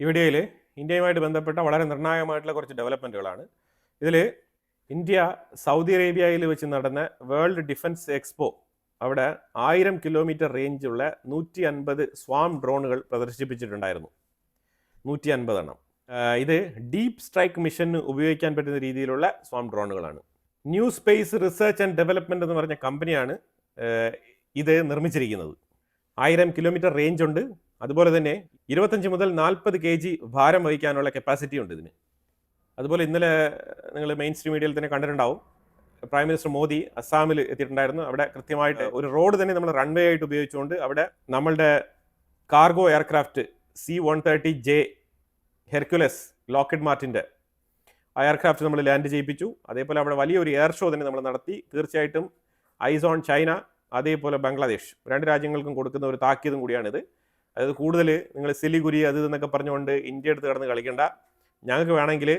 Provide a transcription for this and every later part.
ഈ വീഡിയോയിൽ ഇന്ത്യയുമായിട്ട് ബന്ധപ്പെട്ട വളരെ നിർണായകമായിട്ടുള്ള കുറച്ച് ഡെവലപ്മെൻറ്റുകളാണ്. ഇതിൽ ഇന്ത്യ സൗദി അറേബ്യയിൽ വെച്ച് നടന്ന വേൾഡ് ഡിഫൻസ് എക്സ്പോ അവിടെ 1000 കിലോമീറ്റർ റേഞ്ചുള്ള 150 സ്വാം ഡ്രോണുകൾ പ്രദർശിപ്പിച്ചിട്ടുണ്ടായിരുന്നു. 150 എണ്ണം. ഇത് ഡീപ്പ് സ്ട്രൈക്ക് മിഷന് ഉപയോഗിക്കാൻ പറ്റുന്ന രീതിയിലുള്ള സ്വാം ഡ്രോണുകളാണ്. New space research and development എന്ന് പറഞ്ഞ കമ്പനിയാണ് ഇത് നിർമ്മിച്ചിരിക്കുന്നത്. 1000 കിലോമീറ്റർ റേഞ്ച് ഉണ്ട്. അതുപോലെ തന്നെ 25 മുതൽ 40 kg ഭാരം വഹിക്കാനുള്ള കപ്പാസിറ്റി ഉണ്ട് ഇതിന്. അതുപോലെ ഇന്നലെ നിങ്ങൾ മെയിൻ സ്ട്രീം മീഡിയയിൽ തന്നെ കണ്ടിട്ടുണ്ടാവും, പ്രൈം മിനിസ്റ്റർ മോദി അസ്സാമിൽ എത്തിയിട്ടുണ്ടായിരുന്നു. അവിടെ കൃത്യമായിട്ട് ഒരു റോഡ് തന്നെ നമ്മൾ റൺവേ ആയിട്ട് ഉപയോഗിച്ചുകൊണ്ട് അവിടെ നമ്മളുടെ കാർഗോ എയർക്രാഫ്റ്റ് C-130J ഹെർക്കുലസ് ലോക്കിഡ് മാർട്ടിൻ്റെ ആ എയർക്രാഫ്റ്റ് നമ്മൾ ലാൻഡ് ചെയ്യിപ്പിച്ചു. അതേപോലെ അവിടെ വലിയൊരു എയർ ഷോ തന്നെ നമ്മൾ നടത്തി. തീർച്ചയായിട്ടും ഐസ് ഓൺ ചൈന, അതേപോലെ ബംഗ്ലാദേശ്, രണ്ട് രാജ്യങ്ങൾക്കും കൊടുക്കുന്ന ഒരു താക്കീതും കൂടിയാണിത്. അതായത് കൂടുതൽ നിങ്ങൾ സിലിഗുരി അത് എന്നൊക്കെ പറഞ്ഞുകൊണ്ട് ഇന്ത്യ എടുത്ത് കിടന്ന് കളിക്കേണ്ട. ഞങ്ങൾക്ക് വേണമെങ്കിൽ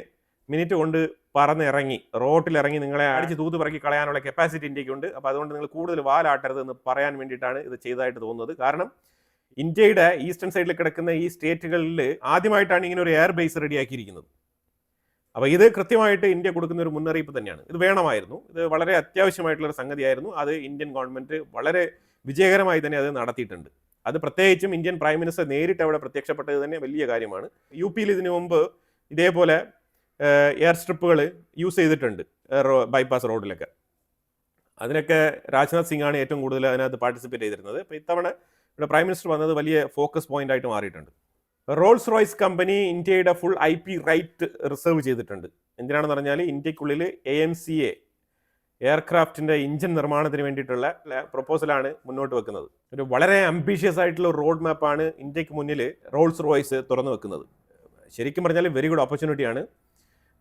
മിനിറ്റ് കൊണ്ട് പറന്നിറങ്ങി റോട്ടിലിറങ്ങി നിങ്ങളെ അടിച്ച് തൂത്ത് പറക്കി കളയാനുള്ള കപ്പാസിറ്റി ഇന്ത്യക്കുണ്ട്. അപ്പോൾ അതുകൊണ്ട് നിങ്ങൾ കൂടുതൽ വാലാട്ടരുത് എന്ന് പറയാൻ വേണ്ടിയിട്ടാണ് ഇത് ചെയ്തതായിട്ട് തോന്നുന്നത്. കാരണം ഇന്ത്യയുടെ ഈസ്റ്റേൺ സൈഡിൽ കിടക്കുന്ന ഈ സ്റ്റേറ്റുകളിൽ ആദ്യമായിട്ടാണ് ഇങ്ങനെ ഒരു എയർ ബേസ് റെഡിയാക്കിയിരിക്കുന്നത്. അപ്പോൾ ഇത് കൃത്യമായിട്ട് ഇന്ത്യ കൊടുക്കുന്ന ഒരു മുന്നറിയിപ്പ് തന്നെയാണ്. ഇത് വേണമായിരുന്നു, ഇത് വളരെ അത്യാവശ്യമായിട്ടുള്ളൊരു സംഗതിയായിരുന്നു. അത് ഇന്ത്യൻ ഗവൺമെൻറ് വളരെ വിജയകരമായി തന്നെ അത് നടത്തിയിട്ടുണ്ട്. അത് പ്രത്യേകിച്ചും ഇന്ത്യൻ പ്രൈം മിനിസ്റ്റർ നേരിട്ട് അവിടെ പ്രത്യക്ഷപ്പെട്ടത് തന്നെ വലിയ കാര്യമാണ്. UP-യിൽ ഇതിനു മുമ്പ് ഇതേപോലെ എയർ സ്ട്രിപ്പുകൾ യൂസ് ചെയ്തിട്ടുണ്ട് ബൈപ്പാസ് റോഡിലൊക്കെ. അതിനൊക്കെ രാജ്നാഥ് സിംഗ് ആണ് ഏറ്റവും കൂടുതൽ അതിനകത്ത് പാർട്ടിസിപ്പേറ്റ് ചെയ്തിരുന്നത്. അപ്പോൾ ഇത്തവണ ഇവിടെ പ്രൈം മിനിസ്റ്റർ വന്നത് വലിയ ഫോക്കസ് പോയിന്റ് ആയിട്ട് മാറിയിട്ടുണ്ട്. റോൾസ് റോയ്സ് കമ്പനി ഇന്ത്യയുടെ ഫുൾ IP റൈറ്റ് റിസർവ് ചെയ്തിട്ടുണ്ട്. എന്തിനാണെന്ന് പറഞ്ഞാൽ ഇന്ത്യക്കുള്ളിൽ AMCA എയർക്രാഫ്റ്റിൻ്റെ ഇഞ്ചിൻ നിർമ്മാണത്തിന് വേണ്ടിയിട്ടുള്ള പ്രൊപ്പോസലാണ് മുന്നോട്ട് വെക്കുന്നത്. ഒരു വളരെ അംബീഷ്യസ് ആയിട്ടുള്ള റോഡ് മാപ്പാണ് ഇന്ത്യക്ക് മുന്നിൽ റോൾസ് റോയ്സ് തുറന്നു വെക്കുന്നത്. ശരിക്കും പറഞ്ഞാൽ വെരി ഗുഡ് ഓപ്പർച്യൂണിറ്റിയാണ്.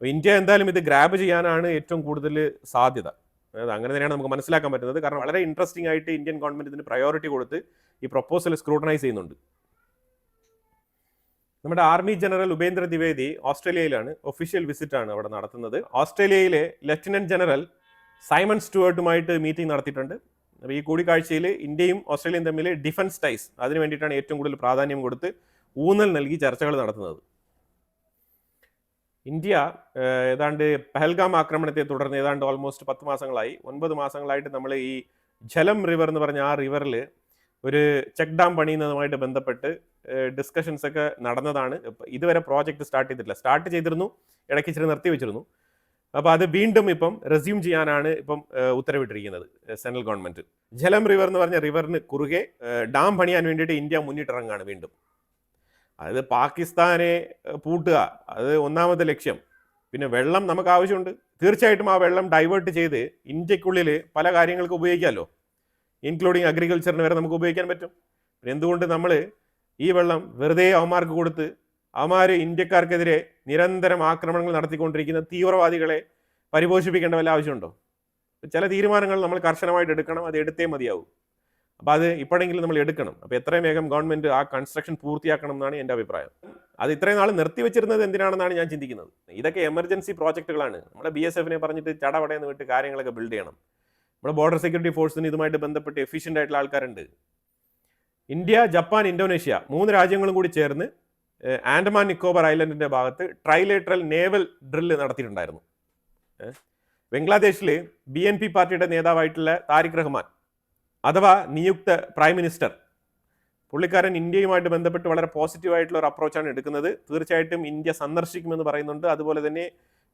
ഇന്ത്യ എന്തായാലും ഇത് ഗ്രാബ് ചെയ്യാനാണ് ഏറ്റവും കൂടുതൽ സാധ്യത. അതായത് അങ്ങനെ തന്നെയാണ് നമുക്ക് മനസ്സിലാക്കാൻ പറ്റുന്നത്. കാരണം വളരെ ഇൻട്രസ്റ്റിംഗ് ആയിട്ട് ഇന്ത്യൻ ഗവൺമെൻറ് ഇതിന് പ്രയോറിറ്റി കൊടുത്ത് ഈ പ്രൊപ്പോസൽ സ്ക്രൂട്ടനൈസ് ചെയ്യുന്നുണ്ട്. നമ്മുടെ ആർമി ജനറൽ ഉപേന്ദ്ര ദ്വിവേദി ഓസ്ട്രേലിയയിലാണ്, ഒഫീഷ്യൽ വിസിറ്റ് ആണ് അവിടെ നടത്തുന്നത്. ഓസ്ട്രേലിയയിലെ ലഫ്റ്റനന്റ് ജനറൽ സൈമൺ സ്റ്റുവർട്ടുമായിട്ട് മീറ്റിംഗ് നടത്തിയിട്ടുണ്ട്. അപ്പോൾ ഈ കൂടിക്കാഴ്ചയിൽ ഇന്ത്യയും ഓസ്ട്രേലിയയും തമ്മിൽ ഡിഫൻസ് ടൈസ് അതിന് വേണ്ടിയിട്ടാണ് ഏറ്റവും കൂടുതൽ പ്രാധാന്യം കൊടുത്ത് ഊന്നൽ നൽകി ചർച്ചകൾ നടത്തുന്നത്. ഇന്ത്യ ഏതാണ്ട് പഹൽഗാം ആക്രമണത്തെ തുടർന്ന് ഏതാണ്ട് ഓൾമോസ്റ്റ് 10 മാസങ്ങളായി, 9 മാസങ്ങളായിട്ട് നമ്മൾ ഈ ഝലം റിവർ എന്ന് പറഞ്ഞ ആ റിവറിൽ ഒരു ചെക്ക് ഡാം പണിയുന്നതുമായിട്ട് ബന്ധപ്പെട്ട് ഡിസ്കഷൻസ് ഒക്കെ നടന്നതാണ്. ഇതുവരെ പ്രോജക്റ്റ് സ്റ്റാർട്ട് ചെയ്തിട്ടില്ല. സ്റ്റാർട്ട് ചെയ്തിരുന്നു, ഇടയ്ക്ക് ഇച്ചിരി നിർത്തി വെച്ചിരുന്നു. അപ്പോൾ അത് വീണ്ടും ഇപ്പം റെസ്യൂം ചെയ്യാനാണ് ഇപ്പം ഉത്തരവിട്ടിരിക്കുന്നത് സെൻട്രൽ ഗവൺമെൻറ്. ഝലം റിവർ എന്ന് പറഞ്ഞ റിവറിന് കുറുകെ ഡാം പണിയാൻ വേണ്ടിയിട്ട് ഇന്ത്യ മുന്നിട്ടിറങ്ങുകയാണ് വീണ്ടും. അതായത് പാകിസ്ഥാനെ പൂട്ടുക, അത് ഒന്നാമത്തെ ലക്ഷ്യം. പിന്നെ വെള്ളം നമുക്ക് ആവശ്യമുണ്ട്. തീർച്ചയായിട്ടും ആ വെള്ളം ഡൈവേർട്ട് ചെയ്ത് ഇന്ത്യക്കുള്ളിൽ പല കാര്യങ്ങൾക്ക് ഉപയോഗിക്കാമല്ലോ, ഇൻക്ലൂഡിങ് അഗ്രികൾച്ചറിന് വരെ നമുക്ക് ഉപയോഗിക്കാൻ പറ്റും. പിന്നെ എന്തുകൊണ്ട് നമ്മൾ ഈ വെള്ളം വെറുതെ അവന്മാർക്ക് കൊടുത്ത് അവന്മാർ ഇന്ത്യക്കാർക്കെതിരെ നിരന്തരം ആക്രമണങ്ങൾ നടത്തിക്കൊണ്ടിരിക്കുന്ന തീവ്രവാദികളെ പരിപോഷിപ്പിക്കേണ്ട വല്ല ആവശ്യമുണ്ടോ? ചില തീരുമാനങ്ങൾ നമ്മൾ കർശനമായിട്ട് എടുക്കണം, അത് എടുത്തേ മതിയാവും. അപ്പോൾ അത് ഇപ്പോഴെങ്കിലും നമ്മൾ എടുക്കണം. അപ്പോൾ എത്രയും വേഗം ഗവൺമെൻറ് ആ കൺസ്ട്രക്ഷൻ പൂർത്തിയാക്കണം എന്നാണ് എൻ്റെ അഭിപ്രായം. അത് ഇത്രയും നാൾ നിർത്തിവെച്ചിരുന്നത് എന്തിനാണെന്നാണ് ഞാൻ ചിന്തിക്കുന്നത്. ഇതൊക്കെ എമർജൻസി പ്രോജക്റ്റുകളാണ്. നമ്മുടെ BSF പറഞ്ഞിട്ട് ചടപടയെന്ന് വിട്ട് കാര്യങ്ങളൊക്കെ ബിൽഡ് ചെയ്യണം. നമ്മുടെ ബോർഡർ സെക്യൂരിറ്റി ഫോഴ്സിന് ഇതുമായിട്ട് ബന്ധപ്പെട്ട് എഫിഷ്യൻ്റ് ആയിട്ടുള്ള ആൾക്കാരുണ്ട്. ഇന്ത്യ, ജപ്പാൻ, ഇന്തോനേഷ്യ 3 രാജ്യങ്ങളും കൂടി ചേർന്ന് ആൻഡമാൻ നിക്കോബാർ ഐലൻഡിൻ്റെ ഭാഗത്ത് ട്രൈലേറ്ററൽ നേവൽ ഡ്രില്ല് നടത്തിയിട്ടുണ്ടായിരുന്നു. ബംഗ്ലാദേശിൽ BNP പാർട്ടിയുടെ നേതാവായിട്ടുള്ള താരിഖ് റഹ്മാൻ അഥവാ നിയുക്ത പ്രൈം മിനിസ്റ്റർ, പുള്ളിക്കാരൻ ഇന്ത്യയുമായിട്ട് ബന്ധപ്പെട്ട് വളരെ പോസിറ്റീവായിട്ടുള്ള ഒരു അപ്രോച്ചാണ് എടുക്കുന്നത്. തീർച്ചയായിട്ടും ഇന്ത്യ സന്ദർശിക്കുമെന്ന് പറയുന്നുണ്ട്. അതുപോലെ തന്നെ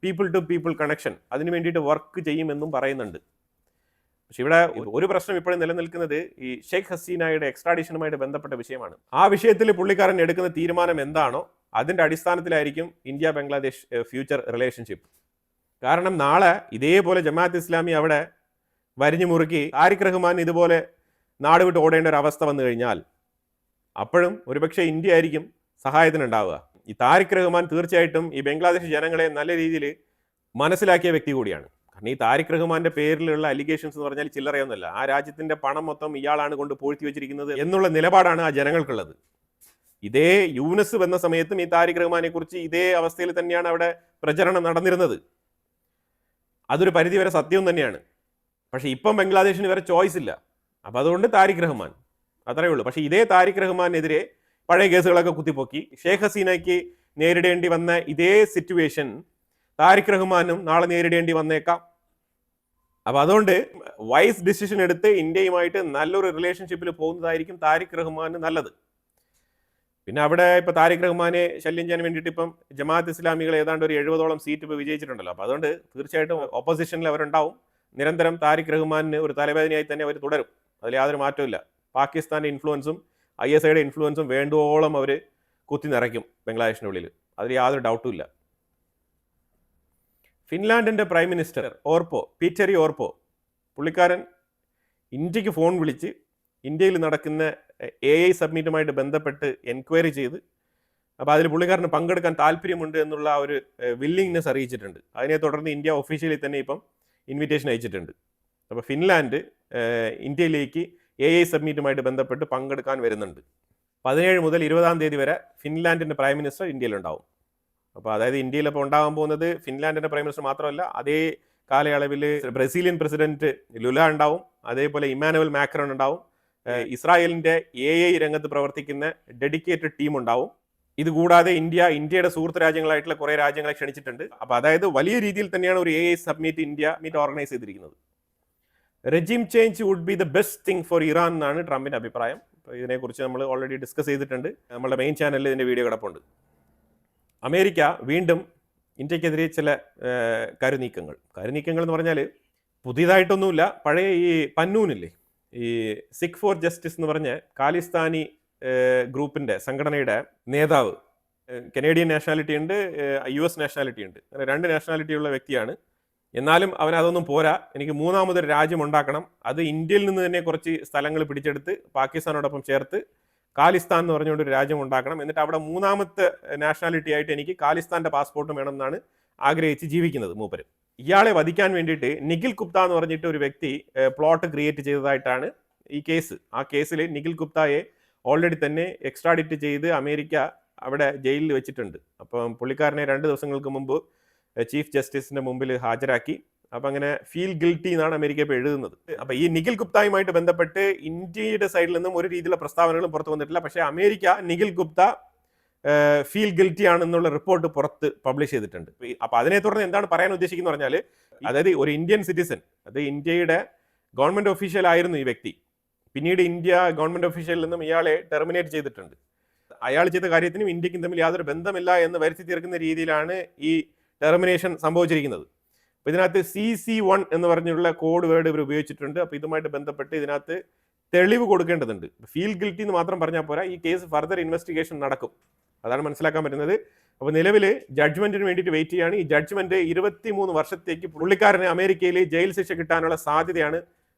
പീപ്പിൾ ടു പീപ്പിൾ കണക്ഷൻ അതിന് വേണ്ടിയിട്ട് വർക്ക് ചെയ്യുമെന്നും പറയുന്നുണ്ട്. പക്ഷെ ഇവിടെ ഒരു പ്രശ്നം ഇപ്പോഴും നിലനിൽക്കുന്നത് ഈ ഷെയ്ഖ് ഹസീനയുടെ എക്സ്ട്രാഡിഷനുമായിട്ട് ബന്ധപ്പെട്ട വിഷയമാണ്. ആ വിഷയത്തിൽ പുള്ളിക്കാരൻ എടുക്കുന്ന തീരുമാനം എന്താണോ അതിൻ്റെ അടിസ്ഥാനത്തിലായിരിക്കും ഇന്ത്യ ബംഗ്ലാദേശ് ഫ്യൂച്ചർ റിലേഷൻഷിപ്പ്. കാരണം നാളെ ഇതേപോലെ ജമാഅത്ത് ഇസ്ലാമി അവിടെ വരിഞ്ഞു മുറുക്കി താരിഖ് റഹ്മാൻ ഇതുപോലെ നാട് വിട്ട് ഓടേണ്ട ഒരു അവസ്ഥ വന്നു കഴിഞ്ഞാൽ അപ്പോഴും ഒരുപക്ഷെ ഇന്ത്യ ആയിരിക്കും സഹായത്തിനുണ്ടാവുക. ഈ താരിഖ് റഹ്മാൻ തീർച്ചയായിട്ടും ഈ ബംഗ്ലാദേശ് ജനങ്ങളെ നല്ല രീതിയിൽ മനസ്സിലാക്കിയ വ്യക്തി കൂടിയാണ്. കാരണം ഈ താരിഖ് റഹ്മാന്റെ പേരിലുള്ള അലിഗേഷൻസ് എന്ന് പറഞ്ഞാൽ ചില്ലറയൊന്നുമല്ല. ആ രാജ്യത്തിന്റെ പണം മൊത്തം ഇയാളാണ് കൊണ്ട് പൂഴ്ത്തി വെച്ചിരിക്കുന്നത് എന്നുള്ള നിലപാടാണ് ആ ജനങ്ങൾക്കുള്ളത്. ഇതേ യൂനസ് വന്ന സമയത്തും ഈ താരിഖ് റഹ്മാനെ കുറിച്ച് ഇതേ അവസ്ഥയിൽ തന്നെയാണ് അവിടെ പ്രചരണം നടന്നിരുന്നത്. അതൊരു പരിധിവരെ സത്യവും തന്നെയാണ്. പക്ഷേ ഇപ്പം ബംഗ്ലാദേശിന് വേറെ ചോയ്സ് ഇല്ല. അപ്പോൾ അതുകൊണ്ട് താരിഖ് റഹ്മാൻ അത്രയേ ഉള്ളൂ. പക്ഷേ ഇതേ താരിഖ് റഹ്മാനെതിരെ പഴയ കേസുകളൊക്കെ കുത്തിപ്പൊക്കി ഷെയ്ഖ് ഹസീനയ്ക്ക് നേരിടേണ്ടി വന്ന ഇതേ സിറ്റുവേഷൻ താരിഖ് റഹ്മാനും നാളെ നേരിടേണ്ടി വന്നേക്കാം. അപ്പൊ അതുകൊണ്ട് വൈസ് ഡിസിഷൻ എടുത്ത് ഇന്ത്യയുമായിട്ട് നല്ലൊരു റിലേഷൻഷിപ്പിൽ പോകുന്നതായിരിക്കും താരിഖ് റഹ്മാന് നല്ലത്. പിന്നെ അവിടെ ഇപ്പൊ താരിഖ് റഹ്മാനെ ശല്യം ചെയ്യാൻ വേണ്ടിയിട്ട് ഇപ്പം ജമാഅത്ത് ഇസ്ലാമികൾ ഏതാണ്ട് ഒരു 70ഓളം സീറ്റ് ഇപ്പോൾ വിജയിച്ചിട്ടുണ്ടല്ലോ. അപ്പൊ അതുകൊണ്ട് തീർച്ചയായിട്ടും ഓപ്പോസിഷനിൽ അവരുണ്ടാവും. നിരന്തരം താരിഖ് റഹ്മാനിന് ഒരു തലവേദനയായി തന്നെ അവർ തുടരും. അതിൽ യാതൊരു മാറ്റവും. പാകിസ്ഥാന്റെ ഇൻഫ്ലുവൻസും ISIയുടെ ഇൻഫ്ലുവൻസും വേണ്ടുവോളം അവർ കുത്തി നിറയ്ക്കും ബംഗ്ലാദേശിന്റെ ഉള്ളിൽ. അതിൽ യാതൊരു ഡൗട്ടും ഇല്ല. ഫിൻലാൻഡിന്റെ പ്രൈം മിനിസ്റ്റർ പീറ്ററി ഓർപ്പോ പുള്ളിക്കാരൻ ഇന്ത്യക്ക് ഫോൺ വിളിച്ച് ഇന്ത്യയിൽ നടക്കുന്ന AI സബ്മിറ്റുമായിട്ട് ബന്ധപ്പെട്ട് എൻക്വയറി ചെയ്ത് അപ്പോൾ അതിൽ പുള്ളിക്കാരന് പങ്കെടുക്കാൻ താല്പര്യമുണ്ട് എന്നുള്ള ഒരു വില്ലിങ്നെസ് അറിയിച്ചിട്ടുണ്ട്. അതിനെ തുടർന്ന് ഇന്ത്യ ഒഫീഷ്യലി തന്നെ ഇപ്പം ഇൻവിറ്റേഷൻ അയച്ചിട്ടുണ്ട്. അപ്പോൾ ഫിൻലാൻഡ് ഇന്ത്യയിലേക്ക് AI സബ്മിറ്റുമായിട്ട് ബന്ധപ്പെട്ട് പങ്കെടുക്കാൻ വരുന്നുണ്ട്. 17 മുതൽ 20 തീയതി വരെ ഫിൻലാൻഡിൻ്റെ പ്രൈം മിനിസ്റ്റർ ഇന്ത്യയിലുണ്ടാവും. അപ്പോൾ അതായത് ഇന്ത്യയിൽ ഇപ്പോൾ ഉണ്ടാകാൻ പോകുന്നത് ഫിൻലാൻഡിൻ്റെ പ്രൈം മിനിസ്റ്റർ മാത്രമല്ല, അതേ കാലയളവിൽ ബ്രസീലിയൻ പ്രസിഡന്റ് ലുല ഉണ്ടാവും, അതേപോലെ ഇമ്മാനുവൽ മാക്രോൺ ഉണ്ടാവും, ഇസ്രായേലിൻ്റെ AI രംഗത്ത് പ്രവർത്തിക്കുന്ന ഡെഡിക്കേറ്റഡ് ടീം ഉണ്ടാവും. ഇതുകൂടാതെ ഇന്ത്യയുടെ സുഹൃത്ത് രാജ്യങ്ങളായിട്ടുള്ള കുറേ രാജ്യങ്ങളെ ക്ഷണിച്ചിട്ടുണ്ട്. അപ്പോൾ അതായത് വലിയ രീതിയിൽ തന്നെയാണ് ഒരു AI സബ്മിറ്റ് ഇന്ത്യ ഓർഗനൈസ് ചെയ്തിരിക്കുന്നത്. Regime change would be the best thing for Iran എന്നാണ് ട്രംപിൻ്റെ അഭിപ്രായം. ഇതിനെക്കുറിച്ച് നമ്മൾ ഓൾറെഡി ഡിസ്കസ് ചെയ്തിട്ടുണ്ട്. നമ്മുടെ മെയിൻ ചാനലിൽ ഇതിൻ്റെ വീഡിയോ കിടപ്പുണ്ട്. അമേരിക്ക വീണ്ടും ഇന്ത്യക്കെതിരെ ചില കരുനീക്കങ്ങൾ എന്ന് പറഞ്ഞാൽ പുതിയതായിട്ടൊന്നുമില്ല. പഴയ ഈ പന്നൂനില്ലേ, ഈ സിഖ് ഫോർ ജസ്റ്റിസ് എന്ന് പറഞ്ഞ ഖാലിസ്ഥാനി ഗ്രൂപ്പിൻ്റെ സംഘടനയുടെ നേതാവ്, കനേഡിയൻ നാഷണാലിറ്റി ഉണ്ട്, US നാഷണാലിറ്റി ഉണ്ട്, അങ്ങനെ 2 നാഷണാലിറ്റി ഉള്ള വ്യക്തിയാണ്. എന്നാലും അവൻ അതൊന്നും പോരാ, എനിക്ക് മൂന്നാമതൊരു രാജ്യം ഉണ്ടാക്കണം, അത് ഇന്ത്യയിൽ നിന്ന് തന്നെ കുറച്ച് സ്ഥലങ്ങൾ പിടിച്ചെടുത്ത് പാകിസ്ഥാനോടൊപ്പം ചേർത്ത് ഖാലിസ്ഥാൻ എന്ന് പറഞ്ഞുകൊണ്ട് ഒരു രാജ്യം ഉണ്ടാക്കണം, എന്നിട്ട് അവിടെ മൂന്നാമത്തെ നാഷണാലിറ്റി ആയിട്ട് എനിക്ക് ഖാലിസ്ഥാന്റെ പാസ്പോർട്ടും വേണം എന്നാണ് ആഗ്രഹിച്ച് ജീവിക്കുന്നത് മൂപ്പര്. ഇയാളെ വധിക്കാൻ വേണ്ടിയിട്ട് നിഖിൽ ഗുപ്ത എന്ന് പറഞ്ഞിട്ട് ഒരു വ്യക്തി പ്ലോട്ട് ക്രിയേറ്റ് ചെയ്തതായിട്ടാണ് ഈ കേസ്. ആ കേസിൽ നിഖിൽ ഗുപ്തയെ ഓൾറെഡി തന്നെ എക്സ്ട്രാഡിറ്റ് ചെയ്ത് അമേരിക്ക അവിടെ ജയിലിൽ വെച്ചിട്ടുണ്ട്. അപ്പം പുള്ളിക്കാരനെ 2 ദിവസങ്ങൾക്ക് മുമ്പ് ചീഫ് ജസ്റ്റിസിന്റെ മുമ്പിൽ ഹാജരാക്കി. അപ്പം അങ്ങനെ ഫീൽ ഗിൽറ്റി എന്നാണ് അമേരിക്ക ഇപ്പോൾ എഴുതുന്നത്. അപ്പം ഈ നിഖിൽ ഗുപ്തയുമായിട്ട് ബന്ധപ്പെട്ട് ഇന്ത്യയുടെ സൈഡിൽ നിന്നും ഒരു രീതിയിലുള്ള പ്രസ്താവനകളും പുറത്തു വന്നിട്ടില്ല. പക്ഷേ America Nikhil Gupta feel guilty ആണെന്നുള്ള റിപ്പോർട്ട് പുറത്ത് പബ്ലിഷ് ചെയ്തിട്ടുണ്ട്. അപ്പം അതിനെ തുടർന്ന് എന്താണ് പറയാൻ ഉദ്ദേശിക്കുന്നത് പറഞ്ഞാൽ, അതായത് ഒരു ഇന്ത്യൻ സിറ്റിസൺ, അത് ഇന്ത്യയുടെ ഗവൺമെന്റ് ഒഫീഷ്യൽ ആയിരുന്നു ഈ വ്യക്തി. പിന്നീട് ഇന്ത്യ ഗവൺമെന്റ് ഒഫീഷ്യലിൽ നിന്നും ഇയാളെ ടെർമിനേറ്റ് ചെയ്തിട്ടുണ്ട്. അയാൾ ചെയ്ത കാര്യത്തിനും ഇന്ത്യക്കും തമ്മിൽ യാതൊരു ബന്ധമില്ല എന്ന് വരുത്തി തീർക്കുന്ന രീതിയിലാണ് ഈ ടെർമിനേഷൻ സംഭവിച്ചിരിക്കുന്നത്. അപ്പോൾ ഇതിനകത്ത് CC1 എന്ന് പറഞ്ഞുള്ള കോഡ് വേർഡ് ഇവർ ഉപയോഗിച്ചിട്ടുണ്ട്. അപ്പോൾ ഇതുമായിട്ട് ബന്ധപ്പെട്ട് ഇതിനകത്ത് തെളിവ് കൊടുക്കേണ്ടതുണ്ട്. ഫീൽ ഗിൽറ്റി എന്ന് മാത്രം പറഞ്ഞാൽ പോരാ, ഈ കേസ് ഫർദർ ഇൻവെസ്റ്റിഗേഷൻ നടക്കും. അതാണ് മനസ്സിലാക്കാൻ പറ്റുന്നത്. അപ്പോൾ നിലവിൽ ജഡ്ജ്മെന്റിന് വേണ്ടിയിട്ട് വെയിറ്റ് ചെയ്യാണ്. ഈ ജഡ്ജ്മെന്റ് 23 വർഷത്തേക്ക് പുള്ളിക്കാരന് അമേരിക്കയിൽ ജയിൽ ശിക്ഷ കിട്ടാനുള്ള സാധ്യതയാണ്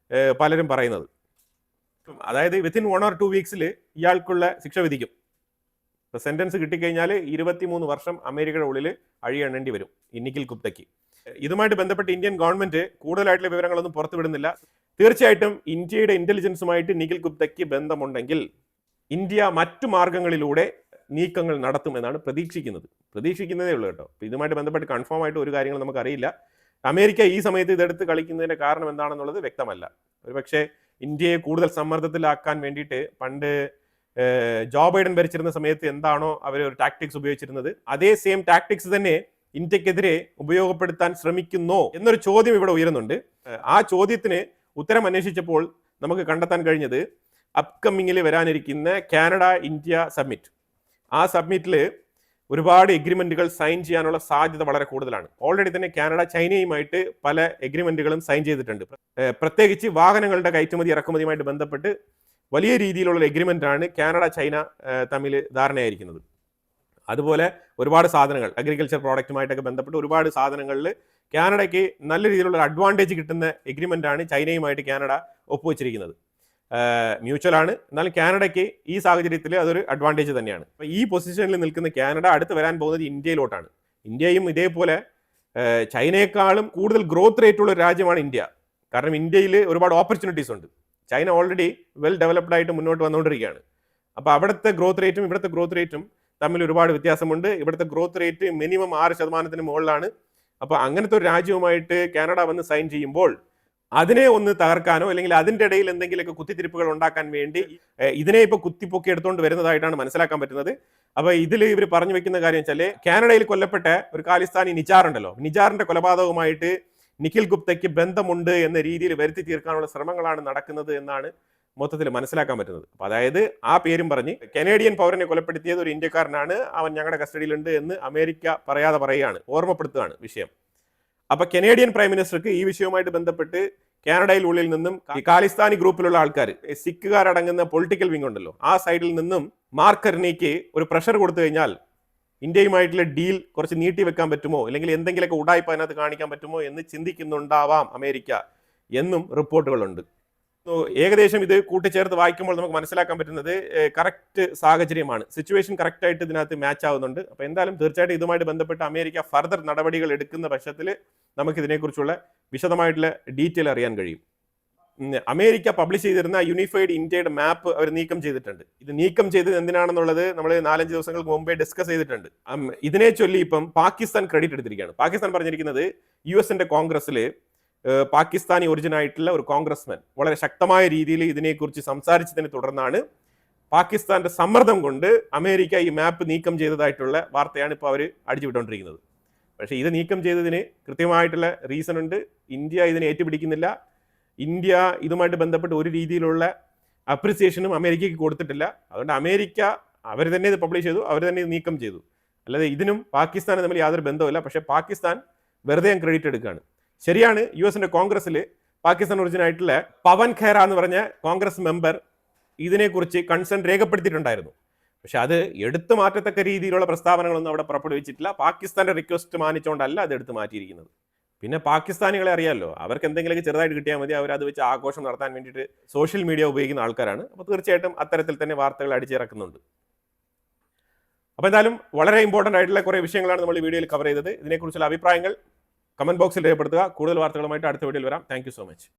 പലരും പറയുന്നത്. അതായത് വിത്തിൻ 1 or 2 വീക്സിൽ ഇയാൾക്കുള്ള ശിക്ഷ വിധിക്കും. ഇപ്പോൾ സെന്റൻസ് കിട്ടിക്കഴിഞ്ഞാൽ 23 വർഷം അമേരിക്കയുടെ ഉള്ളിൽ അഴിയണ്ണേണ്ടി വരും ഈ നിഖിൽ ഗുപ്തയ്ക്ക്. ഇതുമായിട്ട് ബന്ധപ്പെട്ട് ഇന്ത്യൻ ഗവൺമെന്റ് കൂടുതലായിട്ടുള്ള വിവരങ്ങളൊന്നും പുറത്തുവിടുന്നില്ല. തീർച്ചയായിട്ടും ഇന്ത്യയുടെ ഇന്റലിജൻസുമായിട്ട് നിഖിൽ ഗുപ്തയ്ക്ക് ബന്ധമുണ്ടെങ്കിൽ ഇന്ത്യ മറ്റു മാർഗങ്ങളിലൂടെ നീക്കങ്ങൾ നടത്തുമെന്നാണ് പ്രതീക്ഷിക്കുന്നതേ ഉള്ളൂ കേട്ടോ. അപ്പോൾ ഇതുമായിട്ട് ബന്ധപ്പെട്ട് കൺഫേം ആയിട്ട് ഒരു കാര്യങ്ങൾ നമുക്കറിയില്ല. അമേരിക്ക ഈ സമയത്ത് ഇതെടുത്ത് കളിക്കുന്നതിന്റെ കാരണം എന്താണെന്നുള്ളത് വ്യക്തമല്ല. ഒരുപക്ഷെ ഇന്ത്യയെ കൂടുതൽ സമ്മർദ്ദത്തിലാക്കാൻ വേണ്ടിയിട്ട് പണ്ട് ജോ ബൈഡൻ ഭരിച്ചിരുന്ന സമയത്ത് എന്താണോ അവർ ഒരു ടാക്ടിക്സ് ഉപയോഗിച്ചിരുന്നത്, അതേ സെയിം ടാക്ടിക്സ് തന്നെ ഇന്ത്യക്കെതിരെ ഉപയോഗപ്പെടുത്താൻ ശ്രമിക്കുന്നോ എന്നൊരു ചോദ്യം ഇവിടെ ഉയരുന്നുണ്ട്. ആ ചോദ്യത്തിന് ഉത്തരം അന്വേഷിച്ചപ്പോൾ നമുക്ക് കണ്ടെത്താൻ കഴിഞ്ഞത് അപ്കമ്മിങ്ങിൽ വരാനിരിക്കുന്ന കാനഡ ഇന്ത്യ സബ്മിറ്റ്, ആ സബ്മിറ്റിൽ ഒരുപാട് എഗ്രിമെന്റുകൾ സൈൻ ചെയ്യാനുള്ള സാധ്യത വളരെ കൂടുതലാണ്. ഓൾറെഡി തന്നെ കാനഡ ചൈനയുമായിട്ട് പല എഗ്രിമെന്റുകളും സൈൻ ചെയ്തിട്ടുണ്ട്. പ്രത്യേകിച്ച് വാഹനങ്ങളുടെ കയറ്റുമതി ഇറക്കുമതിയുമായിട്ട് ബന്ധപ്പെട്ട് വലിയ രീതിയിലുള്ള എഗ്രിമെന്റ് ആണ് കാനഡ ചൈന തമ്മിൽ ധാരണയായിരിക്കുന്നത്. അതുപോലെ ഒരുപാട് സാധനങ്ങൾ, അഗ്രികൾച്ചർ പ്രോഡക്റ്റുമായിട്ടൊക്കെ ബന്ധപ്പെട്ട് ഒരുപാട് സാധനങ്ങളിൽ കാനഡയ്ക്ക് നല്ല രീതിയിലുള്ള അഡ്വാൻറ്റേജ് കിട്ടുന്ന എഗ്രിമെന്റ് ആണ് ചൈനയുമായിട്ട് കാനഡ ഒപ്പുവെച്ചിരിക്കുന്നത്. മ്യൂച്വൽ ആണ്, എന്നാലും കാനഡയ്ക്ക് ഈ സാഹചര്യത്തിൽ അതൊരു അഡ്വാൻറ്റേജ് തന്നെയാണ്. അപ്പോൾ ഈ പൊസിഷനിൽ നിൽക്കുന്ന കാനഡ അടുത്ത് വരാൻ പോകുന്നത് ഇന്ത്യയിലോട്ടാണ്. ഇന്ത്യയും ഇതേപോലെ ചൈനയെക്കാളും കൂടുതൽ ഗ്രോത്ത് റേറ്റ് ഉള്ള ഒരു രാജ്യമാണ് ഇന്ത്യ. കാരണം ഇന്ത്യയിൽ ഒരുപാട് ഓപ്പർച്യൂണിറ്റീസ് ഉണ്ട്. ചൈന ഓൾറെഡി വെൽ ഡെവലപ്ഡ് ആയിട്ട് മുന്നോട്ട് വന്നുകൊണ്ടിരിക്കുകയാണ്. അപ്പോൾ അവിടുത്തെ ഗ്രോത്ത് റേറ്റും ഇവിടുത്തെ ഗ്രോത്ത് റേറ്റും തമ്മിൽ ഒരുപാട് വ്യത്യാസമുണ്ട്. ഇവിടുത്തെ ഗ്രോത്ത് റേറ്റ് മിനിമം 6% മുകളിലാണ്. അപ്പോൾ അങ്ങനത്തെ ഒരു രാജ്യവുമായിട്ട് കാനഡ വന്ന് സൈൻ ചെയ്യുമ്പോൾ അതിനെ ഒന്ന് തകർക്കാനോ അല്ലെങ്കിൽ അതിൻ്റെ ഇടയിൽ എന്തെങ്കിലുമൊക്കെ കുത്തിത്തിരിപ്പുകൾ ഉണ്ടാക്കാൻ വേണ്ടി ഇതിനെ ഇപ്പോൾ കുത്തിപ്പൊക്കി എടുത്തുകൊണ്ട് വരുന്നതായിട്ടാണ് മനസ്സിലാക്കാൻ പറ്റുന്നത്. അപ്പോൾ ഇതിൽ ഇവർ പറഞ്ഞു വെക്കുന്ന കാര്യം വെച്ചാൽ കാനഡയിൽ കൊല്ലപ്പെട്ട ഒരു ഖാലിസ്ഥാനി നിജാർ ഉണ്ടല്ലോ, നിജാറിന്റെ കൊലപാതകവുമായിട്ട് നിഖിൽ ഗുപ്തയ്ക്ക് ബന്ധമുണ്ട് എന്ന രീതിയിൽ വരുത്തി തീർക്കാനുള്ള ശ്രമങ്ങളാണ് നടക്കുന്നത് എന്നാണ് മൊത്തത്തിൽ മനസ്സിലാക്കാൻ പറ്റുന്നത്. അപ്പൊ അതായത് ആ പേരും പറഞ്ഞ് കനേഡിയൻ പൗരനെ കൊലപ്പെടുത്തിയത് ഒരു ഇന്ത്യക്കാരനാണ്, അവൻ ഞങ്ങളുടെ കസ്റ്റഡിയിലുണ്ട് എന്ന് അമേരിക്ക പറയാതെ പറയുകയാണ്, ഓർമ്മപ്പെടുത്തുകയാണ് വിഷയം. അപ്പൊ കനേഡിയൻ പ്രൈം മിനിസ്റ്റർക്ക് ഈ വിഷയവുമായിട്ട് ബന്ധപ്പെട്ട് കാനഡയിൽ ഉള്ളിൽ നിന്നും ഈ ഖാലിസ്ഥാനി ഗ്രൂപ്പിലുള്ള ആൾക്കാർ, സിഖുകാരടങ്ങുന്ന പൊളിറ്റിക്കൽ വിങ് ഉണ്ടല്ലോ, ആ സൈഡിൽ നിന്നും മാർക്ക് കർണിക്ക് ഒരു പ്രഷർ കൊടുത്തു കഴിഞ്ഞാൽ ഇന്ത്യയുമായിട്ടുള്ള ഡീൽ കുറച്ച് നീട്ടി വെക്കാൻ പറ്റുമോ, അല്ലെങ്കിൽ എന്തെങ്കിലുമൊക്കെ ഉടായ്പ അതിനകത്ത് കാണിക്കാൻ പറ്റുമോ എന്ന് ചിന്തിക്കുന്നുണ്ടാവാം അമേരിക്ക എന്നും റിപ്പോർട്ടുകളുണ്ട്. ഏകദേശം ഇത് കൂട്ടിച്ചേർത്ത് വായിക്കുമ്പോൾ നമുക്ക് മനസ്സിലാക്കാൻ പറ്റുന്നത് കറക്റ്റ് സാഹചര്യമാണ്, സിറ്റുവേഷൻ കറക്റ്റ് ആയിട്ട് ഇതിനകത്ത് മാച്ച് ആവുന്നുണ്ട്. അപ്പോൾ എന്തായാലും തീർച്ചയായിട്ടും ഇതുമായിട്ട് ബന്ധപ്പെട്ട് അമേരിക്ക ഫർദർ നടപടികൾ എടുക്കുന്ന പക്ഷത്തിൽ നമുക്ക് ഇതിനെക്കുറിച്ചുള്ള വിശദമായിട്ടുള്ള ഡീറ്റെയിൽ അറിയാൻ കഴിയും. അമേരിക്ക പബ്ലിഷ് ചെയ്തിരുന്ന യൂണിഫൈഡ് ഇന്ത്യയുടെ മാപ്പ് അവർ നീക്കം ചെയ്തിട്ടുണ്ട്. ഇത് നീക്കം ചെയ്തത് എന്തിനാണെന്നുള്ളത് നമ്മൾ 4-5 ദിവസങ്ങൾക്ക് മുമ്പേ ഡിസ്കസ് ചെയ്തിട്ടുണ്ട്. ഇതിനെ ചൊല്ലി ഇപ്പം പാകിസ്ഥാൻ ക്രെഡിറ്റ് എടുത്തിരിക്കുകയാണ്. പാകിസ്ഥാൻ പറഞ്ഞിരിക്കുന്നത് US കോൺഗ്രസ്സിൽ പാകിസ്ഥാനി ഒറിജിൻ ആയിട്ടുള്ള ഒരു കോൺഗ്രസ്മാൻ വളരെ ശക്തമായ രീതിയിൽ ഇതിനെക്കുറിച്ച് സംസാരിച്ചതിനെ തുടർന്നാണ് പാകിസ്ഥാന്റെ സമ്മർദ്ദം കൊണ്ട് അമേരിക്ക ഈ മാപ്പ് നീക്കം ചെയ്തതായിട്ടുള്ള വാർത്തയാണ് ഇപ്പോൾ അവർ അടിച്ചുവിട്ടുകൊണ്ടിരിക്കുന്നത്. പക്ഷേ ഇത് നീക്കം ചെയ്തതിന് കൃത്യമായിട്ടുള്ള റീസൺ ഉണ്ട്. ഇന്ത്യ ഇതിനെ ഏറ്റുപിടിക്കുന്നില്ല. ഇന്ത്യ ഇതുമായിട്ട് ബന്ധപ്പെട്ട് ഒരു രീതിയിലുള്ള അപ്രിസിയേഷനും അമേരിക്കയ്ക്ക് കൊടുത്തിട്ടില്ല. അതുകൊണ്ട് അമേരിക്ക അവർ തന്നെ ഇത് പബ്ലിഷ് ചെയ്തു, അവർ തന്നെ ഇത് നീക്കം ചെയ്തു. അല്ലാതെ ഇതിനും പാകിസ്ഥാനും തമ്മിൽ യാതൊരു ബന്ധവുമില്ല. പക്ഷേ പാകിസ്ഥാൻ വെറുതെ ക്രെഡിറ്റ് എടുക്കുകയാണ്. ശരിയാണ്, US കോൺഗ്രസ്സിൽ പാകിസ്ഥാൻ ഒറിജിൻ ആയിട്ടുള്ള പവൻ ഖേര എന്ന് പറഞ്ഞ കോൺഗ്രസ് മെമ്പർ ഇതിനെക്കുറിച്ച് കൺസേൺ രേഖപ്പെടുത്തിയിട്ടുണ്ടായിരുന്നു. പക്ഷെ അത് എടുത്തു മാറ്റത്തക്ക രീതിയിലുള്ള പ്രസ്താവനകളൊന്നും അവിടെ പുറപ്പെടുവിച്ചിട്ടില്ല. പാകിസ്ഥാന്റെ റിക്വസ്റ്റ് മാനിച്ചുകൊണ്ടല്ല അത് എടുത്തു മാറ്റിയിരിക്കുന്നത്. പിന്നെ പാകിസ്ഥാനികളെ അറിയാമല്ലോ, അവർക്ക് എന്തെങ്കിലുമൊക്കെ ചെറുതായിട്ട് കിട്ടിയാൽ മതി, അവർ അത് വെച്ച് ആഘോഷം നടത്താൻ വേണ്ടിയിട്ട് സോഷ്യൽ മീഡിയ ഉപയോഗിക്കുന്ന ആൾക്കാരാണ്. അപ്പോൾ തീർച്ചയായിട്ടും അത്തരത്തിൽ തന്നെ വാർത്തകൾ അടിച്ചിറക്കുന്നുണ്ട്. അപ്പോൾ എന്തായാലും വളരെ ഇമ്പോർട്ടൻ്റ് ആയിട്ടുള്ള കുറേ വിഷയങ്ങളാണ് നമ്മൾ ഈ വീഡിയോയിൽ കവർ ചെയ്തത്. ഇതിനെക്കുറിച്ചുള്ള അഭിപ്രായങ്ങൾ കമന്റ് ബോക്സിൽ രേഖപ്പെടുത്തുക. കൂടുതൽ വാർത്തകളുമായിട്ട് അടുത്ത വീഡിയോയിൽ വരാം. Thank you so much.